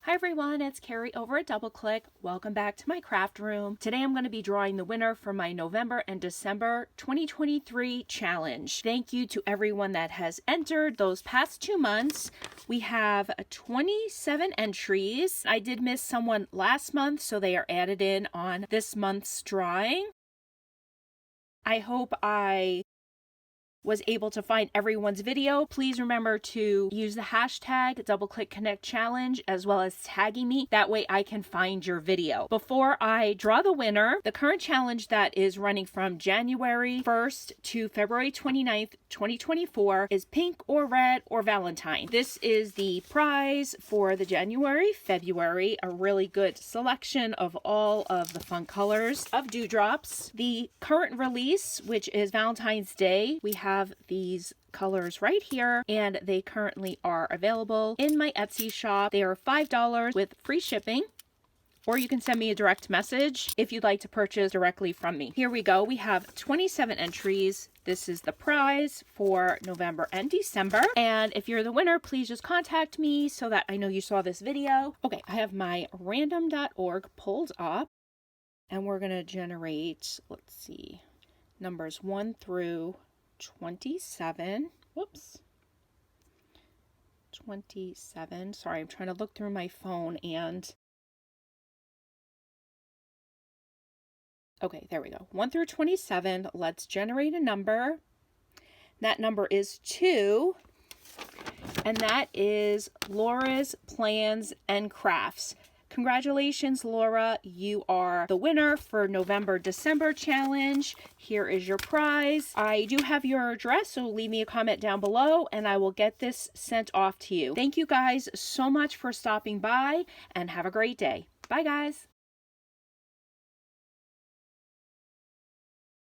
Hi everyone, it's Carrie over at DoubleClick. Welcome back to my craft room. Today I'm going to be drawing the winner for my November and December 2023 challenge. Thank you to everyone that has entered those past 2 months. We have 27 entries. I did miss someone last month, so they are added in on this month's drawing. I hope I was able to find everyone's video. Please remember to use the hashtag DoubleClickConnectChallenge as well as tagging me. That way I can find your video. Before I draw the winner, the current challenge that is running from January 1st to February 29th, 2024 is pink or red or Valentine. This is the prize for the January, February, a really good selection of all of the fun colors of dewdrops. The current release, which is Valentine's Day, we have these colors right here, and they currently are available in my Etsy shop. They are $5 with free shipping, or you can send me a direct message if you'd like to purchase directly from me. Here we go. We have 27 entries. This is the prize for November and December. And if you're the winner, please just contact me so that I know you saw this video. Okay, I have my random.org pulled up, and we're going to generate, let's see, numbers 1 through 27. Whoops. 27. Sorry, I'm trying to look through my phone and... Okay, there we go. 1 through 27. Let's generate a number. That number is 2. And that is Laura's Plans and Crafts. Congratulations, Laura. You are the winner for November-December challenge. Here is your prize. I do have your address, so leave me a comment down below and I will get this sent off to you. Thank you guys so much for stopping by and have a great day. Bye, guys.